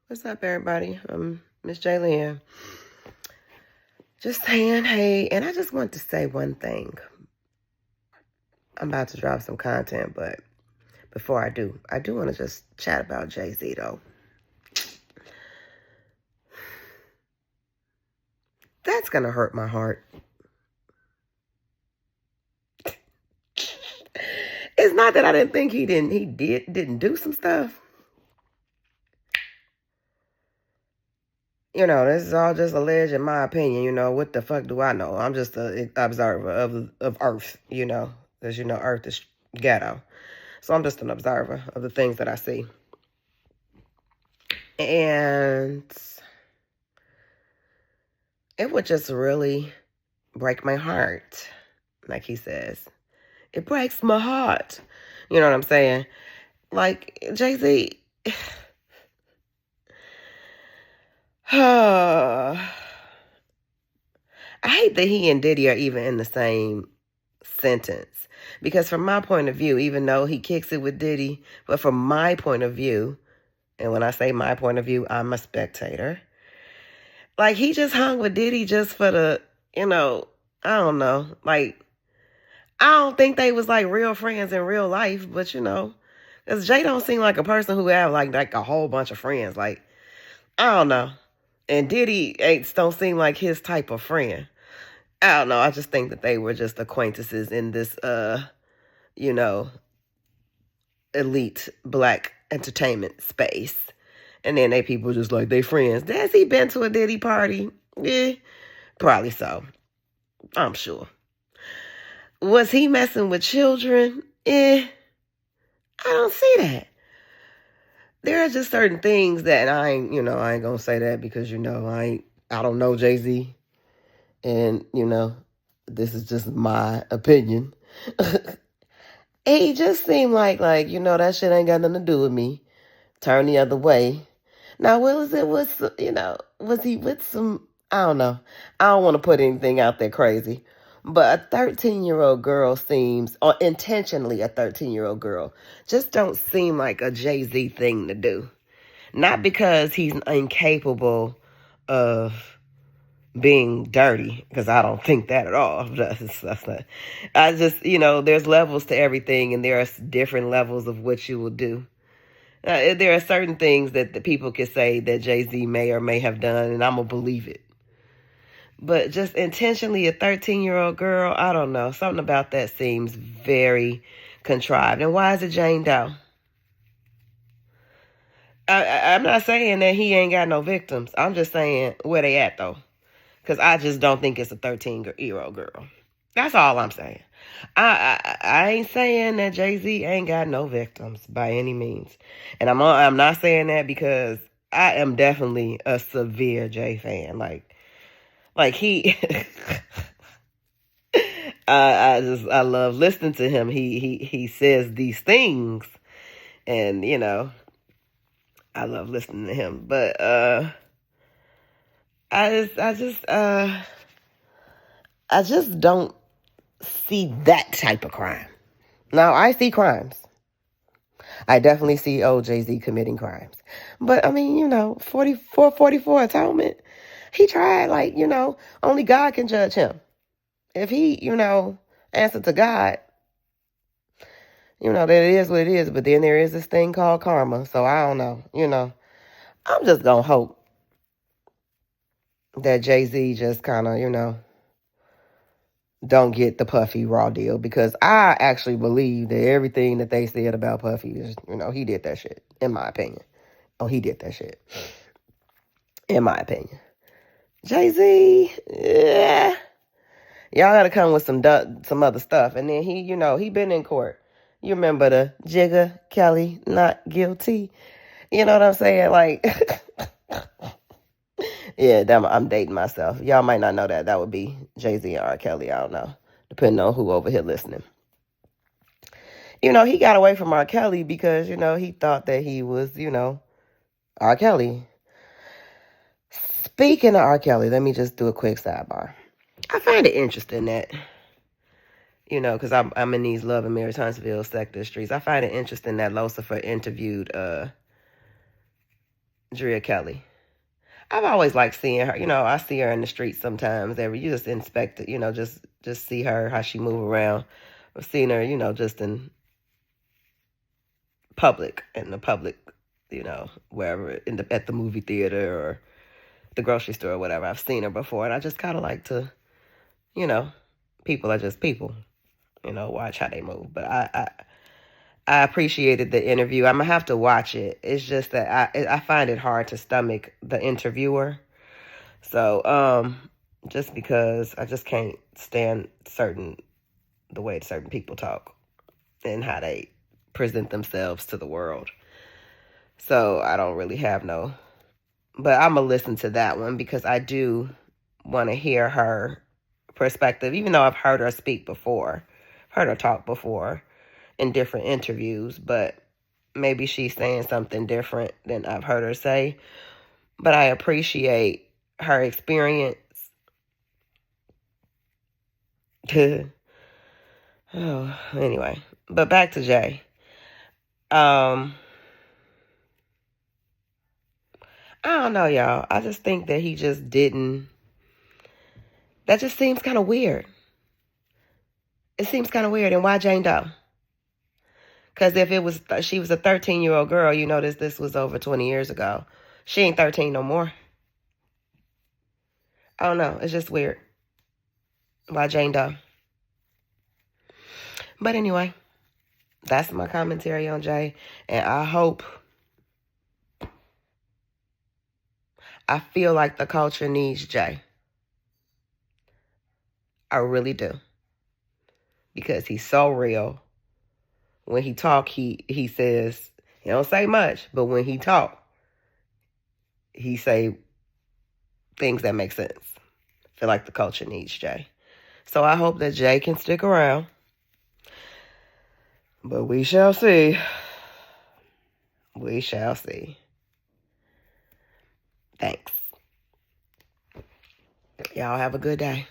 What's up, everybody? I'm Miss JayZ. Just saying, hey, and I just want to say one thing. I'm about to drop some content, but before I do want to just chat about JayZ, though. That's gonna hurt my heart. It's not that I didn't think he didn't do some stuff. This is all just alleged in my opinion. What the fuck do I know? I'm just an observer of Earth, because Earth is ghetto. So I'm just an observer of the things that I see. And it would just really break my heart, like he says. It breaks my heart. You know what I'm saying? Like, JayZ, I hate that he and Diddy are even in the same sentence. Because from my point of view, even though he kicks it with Diddy, but from my point of view, and when I say my point of view, I'm a spectator. Like, he just hung with Diddy just for the, I don't know. Like, I don't think they was like real friends in real life, but because Jay don't seem like a person who have like a whole bunch of friends. Like, I don't know. And Diddy don't seem like his type of friend. I don't know. I just think that they were just acquaintances in this, elite black entertainment space. And then people just like, they friends. Has he been to a Diddy party? Yeah, probably so. I'm sure. Was he messing with children? I don't see that. There are just certain things that I ain't gonna say that because, I don't know JayZ. And, this is just my opinion. He just seemed like, that shit ain't got nothing to do with me. Turn the other way. Now, was he with some, I don't know. I don't want to put anything out there crazy. But a 13-year-old girl seems, or intentionally a 13-year-old girl, just don't seem like a JayZ thing to do. Not because he's incapable of being dirty, because I don't think that at all. I just, there's levels to everything, and there are different levels of what you will do. There are certain things that the people can say that JayZ may or may have done, and I'm going to believe it. But just intentionally a 13-year-old girl, I don't know. Something about that seems very contrived. And why is it Jane Doe? I'm not saying that he ain't got no victims. I'm just saying where they at, though. Because I just don't think it's a 13-year-old girl. That's all I'm saying. I ain't saying that JayZ ain't got no victims by any means. And I'm not saying that because I am definitely a severe Jay fan. Like he I love listening to him. He says these things, and I love listening to him. But I just don't see that type of crime. Now, I see crimes. I definitely see JayZ committing crimes. But, 44 atonement, he tried, only God can judge him. If he, answered to God, that it is what it is. But then there is this thing called karma. So I don't know, I'm just going to hope that JayZ just kind of, don't get the Puffy raw deal, because I actually believe that everything that they said about Puffy is, he did that shit, in my opinion. Oh, he did that shit, in my opinion. JayZ, yeah. Y'all gotta come with some other stuff. And then he been in court. You remember the Jigga Kelly not guilty? You know what I'm saying? Like, yeah, I'm dating myself. Y'all might not know that. That would be JayZ or R. Kelly. I don't know, depending on who over here listening. He got away from R. Kelly because, he thought that he was, R. Kelly. Speaking of R. Kelly, let me just do a quick sidebar. I find it interesting that, because I'm in these Love and Marriage Huntsville sector streets. I find it interesting that Lucifer interviewed Drea Kelly. I've always liked seeing her. You know, I see her in the streets sometimes. You just inspect it. You know, just see her, how she move around. I've seen her, you know, just in the public, you know, wherever at the movie theater or the grocery store or whatever. I've seen her before, and I just kind of like to, you know, people are just people. You know, watch how they move. But I appreciated the interview. I'm gonna have to watch it. It's just that I find it hard to stomach the interviewer. So just because I just can't stand the way certain people talk and how they present themselves to the world. So I don't really have no. But I'm gonna listen to that one because I do want to hear her perspective, even though I've heard her speak before, heard her talk before in different interviews, but maybe she's saying something different than I've heard her say. But I appreciate her experience. Oh, anyway, but back to Jay. I don't know, y'all. I just think that he just didn't. That just seems kind of weird. It seems kind of weird. And why Jane Doe? Because if she was a 13-year-old girl, you know this was over 20 years ago. She ain't 13 no more. I don't know. It's just weird. Why Jane Doe? But anyway, that's my commentary on Jay. And I feel like the culture needs Jay. I really do. Because he's so real. When he talk, he says, he don't say much, but when he talk, he say things that make sense. I feel like the culture needs Jay. So I hope that Jay can stick around. But we shall see. We shall see. Thanks. Y'all have a good day.